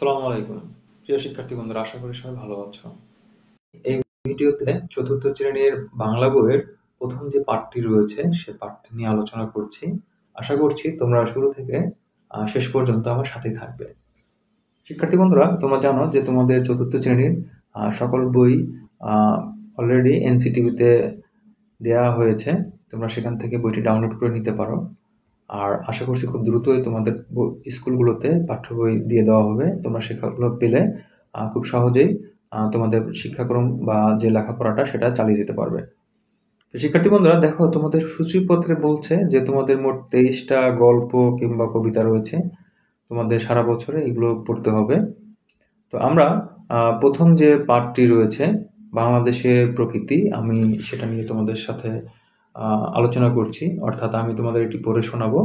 আসসালামু আলাইকুম। প্রিয় শিক্ষার্থী বন্ধুরা, আশা করি সবাই ভালো আছো। এই ভিডিওতে চতুর্থ শ্রেণীর বাংলা বইয়ের প্রথম যে পাঠটি রয়েছে সে পাঠটি নিয়ে আলোচনা করছি। আশা করছি তোমরা শুরু থেকে শেষ পর্যন্ত আমার সাথেই থাকবে। শিক্ষার্থী বন্ধুরা, তোমরা জানো যে তোমাদের চতুর্থ শ্রেণীর সকল বই অলরেডি এনসিটিভিতে দেওয়া হয়েছে। তোমরা সেখান থেকে বইটি ডাউনলোড করে নিতে পারো। আর আশা করছি খুব দ্রুতই তোমাদের স্কুলগুলোতে পাঠ্য বই দিয়ে দেওয়া হবে। তোমরা সেগুলো পেলে খুব সহজেই তোমাদের শিক্ষাক্রম বা যে লেখাপড়াটা সেটা চালিয়ে যেতে পারবে। তো শিক্ষার্থী বন্ধুরা, দেখো তোমাদের সূচিপত্রে বলছে যে তোমাদের মোট 23টা গল্প কিংবা কবিতা রয়েছে। তোমাদের সারা বছরে এগুলো পড়তে হবে। তো আমরা প্রথম যে পাঠটি রয়েছে বাংলাদেশের প্রকৃতি, আমি সেটা নিয়ে তোমাদের সাথে আলোচনা করছি। অর্থাৎ আমি তোমাদের এটি পড়ে শোনাবো,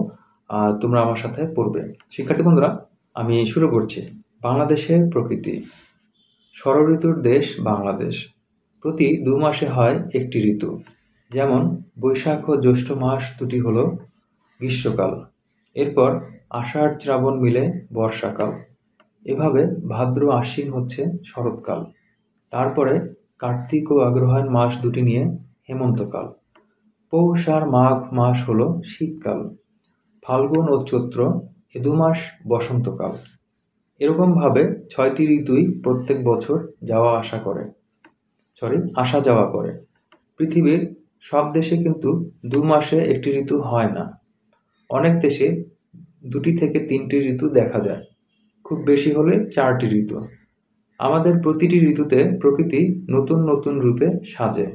তোমরা আমার সাথে পড়বে। শিক্ষার্থী বন্ধুরা, আমি শুরু করছি। বাংলাদেশের প্রকৃতি। ষড়ঋতুর দেশ বাংলাদেশ। প্রতি 2 মাসে হয় একটি ঋতু। যেমন বৈশাখ ও জ্যৈষ্ঠ মাস দুটি হলো গ্রীষ্মকাল। এরপর আষাঢ় শ্রাবণ মিলে বর্ষাকাল। এভাবে ভাদ্র আশ্বিন হচ্ছে শরৎকাল। তারপরে কার্তিক ও অগ্রহায়ণ মাস দুটি নিয়ে হেমন্তকাল। পৌষ আর মাঘ মাস হলো শীতকাল। ফাল্গুন ও চৈত্র এ 2 মাস বসন্তকাল। এরকমভাবে 6টি ঋতুই প্রত্যেক বছর আসা যাওয়া করে। পৃথিবীর সব দেশে কিন্তু 2 মাসে একটি ঋতু হয় না। অনেক দেশে 2টি থেকে 3টি ঋতু দেখা যায়। খুব বেশি হলে 4টি ঋতু। আমাদের প্রতিটি ঋতুতে প্রকৃতি নতুন নতুন রূপে সাজে।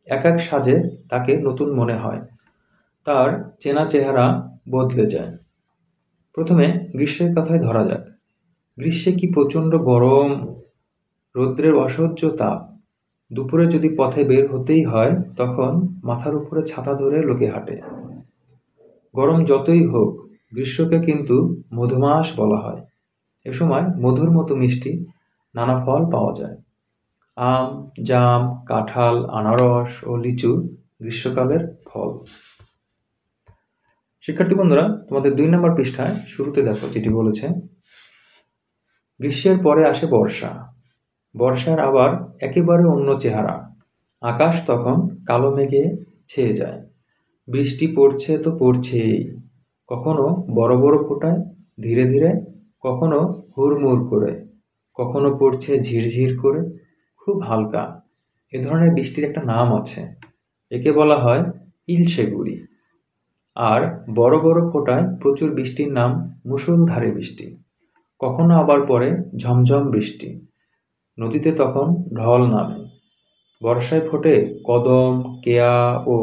এক এক সাজে তাকে নতুন মনে হয়। তার চেনা চেহারা বদলে যায়। প্রথমে গ্রীষ্মের কথায় ধরা যাক। গ্রীষ্মে কি প্রচণ্ড গরম, রৌদ্রের অসহ্য তাপ। দুপুরে যদি পথে বের হতেই হয় তখন মাথার উপরে ছাতা ধরে লোকে হাঁটে। গরম যতই হোক, গ্রীষ্মকে কিন্তু মধুমাস বলা হয়। এ সময় মধুর মতো মিষ্টি নানা ফল পাওয়া যায়। আম, জাম, কাঁঠাল, আনারস ও লিচু গ্রীষ্মকালের ফল। শিক্ষার্থী বন্ধুরা, তোমাদের 2 নম্বর পৃষ্ঠায় শুরুতে দেখো যেটি বলেছে, গ্রীষ্মের পরে আসে বর্ষা। বর্ষার আবার একেবারে অন্য চেহারা। আকাশ তখন কালো মেঘে ছেয়ে যায়। বৃষ্টি পড়ছে তো পড়ছেই। কখনো বড় বড় ফোঁটায় ধীরে ধীরে, কখনো হুড়মুড় করে, কখনো পড়ছে ঝিরঝির করে, খুব হালকা। এ ধরনের বৃষ্টির একটা নাম আছে। একে বলা হয় ইলশে গুঁড়ি। আর বড় বড় ফোঁটায় প্রচুর বৃষ্টির নাম মুষলধারে বৃষ্টি। কখনো আবার পড়ে ঝমঝম বৃষ্টি। নদীতে তখন ঢল নামে। বর্ষায় ফোটে কদম, কেয়া ও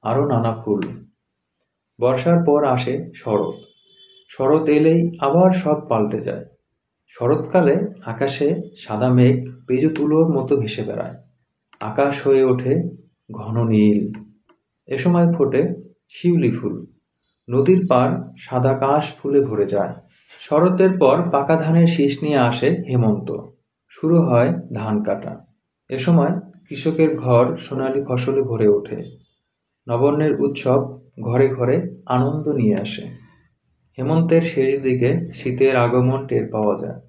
আরো নানা ফুল। বর্ষার পর আসে শরৎ। শরৎ এলেই আবার সব পাল্টে যায়। শরৎকালে আকাশে সাদা মেঘ পেজু তুলোর মতো ভেসে বেড়ায়। আকাশ হয়ে ওঠে ঘন নীল। এ সময় ফোটে শিউলি ফুল। নদীর পাড় সাদা কাশ ফুলে ভরে যায়। শরতের পর পাকা ধানের শীষ নিয়ে আসে হেমন্ত। শুরু হয় ধান কাটা। এ সময় কৃষকের ঘর সোনালী ফসলে ভরে ওঠে। নবান্নের উৎসব ঘরে ঘরে আনন্দ নিয়ে আসে। হেমন্তের শেষ দিকে শীতের আগমন টের পাওয়া যায়।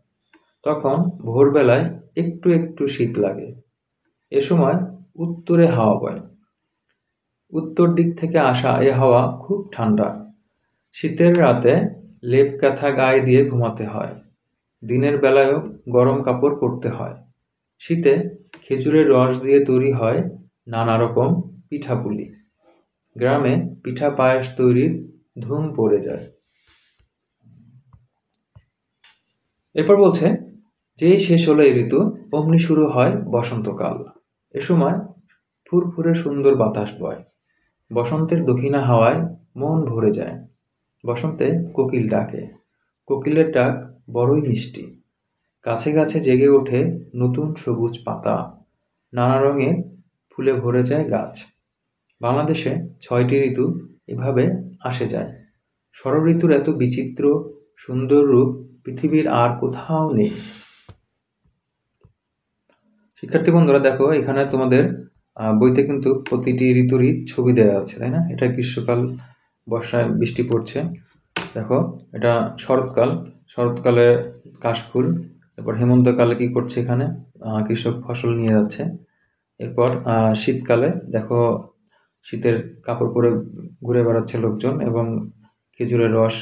তখন ভোরবেলায় একটু একটু শীত লাগে। এ সময় উত্তরে হাওয়া বয়। উত্তর দিক থেকে আসা এ হাওয়া খুব ঠান্ডা। শীতের রাতে লেপ কাঁথা গায়ে দিয়ে ঘুমাতে হয়। দিনের বেলায়ও গরম কাপড় পরতে হয়। শীতে খেজুরের রস দিয়ে তৈরি হয় নানা রকম পিঠাপুলি। গ্রামে পিঠা পায়েস তৈরির ধুম পড়ে যায়। এরপর বলছে, যেই শেষ হলো এই ঋতু অমনি শুরু হয় বসন্তকাল। এ সময় ফুরফুরে সুন্দর বাতাস বয়। বসন্তের দক্ষিণা হাওয়ায় মন ভরে যায়। বসন্তে কোকিল ডাকে। কোকিলের ডাক বড়ই মিষ্টি। গাছে গাছে জেগে ওঠে নতুন সবুজ পাতা। নানা রঙের ফুলে ভরে যায় গাছ। বাংলাদেশে 6টি ঋতু এভাবে আসে যায়। ষড়ঋতুর এত বিচিত্র সুন্দর রূপ পৃথিবীর আর কোথাও নেই। শিক্ষার্থী বন্ধুরা, দেখো এখানে তোমাদের বইতে কিন্তু প্রতিটি ঋতুরই ছবি দেওয়া আছে, তাই না? এটা গ্রীষ্মকাল, বর্ষায় বৃষ্টি পড়ছে। দেখো এটা শরৎকাল। শরৎকালে কাশফুল। এরপর হেমন্তকালে কি করছে এখানে? কৃষক ফসল নিয়ে যাচ্ছে। এরপর শীতকালে দেখো শীতের কাপড় পরে ঘুরে বেড়াচ্ছে লোকজন এবং খেজুরের রস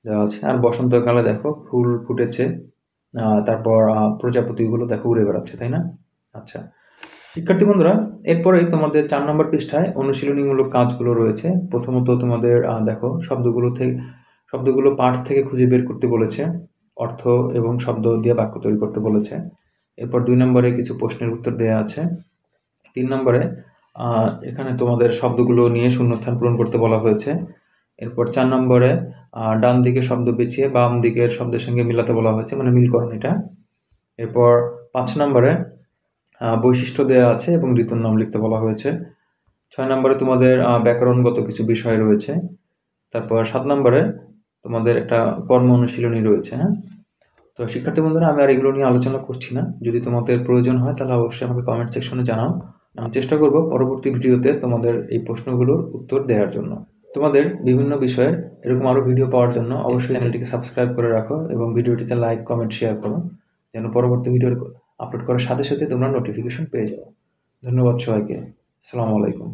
দেওয়া আছে। আর বসন্তকালে দেখো ফুল ফুটেছে, তারপর প্রজাপতিগুলো দেখো উড়ে বেড়াচ্ছে, তাই না? আচ্ছা শিক্ষার্থী বন্ধুরা, এরপরেই তোমাদের 4 নম্বর পৃষ্ঠায় অনুশীলনীমূলক কাজগুলো রয়েছে। প্রথমত তোমাদের দেখো শব্দগুলো পাঠ থেকে খুঁজে বের করতে বলেছে, অর্থ এবং শব্দ দিয়ে বাক্য তৈরি করতে বলেছে। এরপর 2 নম্বরে কিছু প্রশ্নের উত্তর দেওয়া আছে। 3 নম্বরে এখানে তোমাদের শব্দগুলো নিয়ে শূন্যস্থান পূরণ করতে বলা হয়েছে। এরপর 4 নম্বরে ডান দিকের শব্দ পেঁচিয়ে বাম দিকের শব্দের সঙ্গে মিলাতে বলা হয়েছে, মানে মিলকরণ এটা। এরপর 5 নম্বরে বৈশিষ্ট্য দেওয়া আছে এবং ঋতুর নাম লিখতে বলা হয়েছে। 6 নম্বরে তোমাদের ব্যাকরণগত কিছু বিষয় রয়েছে। তারপর 7 নম্বরে তোমাদের একটা কর্ম অনুশীলনী রয়েছে। হ্যাঁ, তো শিক্ষার্থী বন্ধুরা, আমি আর এগুলো নিয়ে আলোচনা করছি না। যদি তোমাদের প্রয়োজন হয় তাহলে অবশ্যই আমাকে কমেন্ট সেকশনে জানাও। আমি চেষ্টা করব পরবর্তী ভিডিওতে তোমাদের এই প্রশ্নগুলোর উত্তর দেওয়ার জন্য। তোমাদের বিভিন্ন বিষয়ের এরকম আরও ভিডিও পাওয়ার জন্য অবশ্যই চ্যানেলটিকে সাবস্ক্রাইব করে রাখো এবং ভিডিওটিতে লাইক, কমেন্ট, শেয়ার করো, যেন পরবর্তী ভিডিও আপলোড করার সাথে সাথে তোমরা নোটিফিকেশন পেয়ে যাও। ধন্যবাদ সবাইকে। আসসালামু আলাইকুম।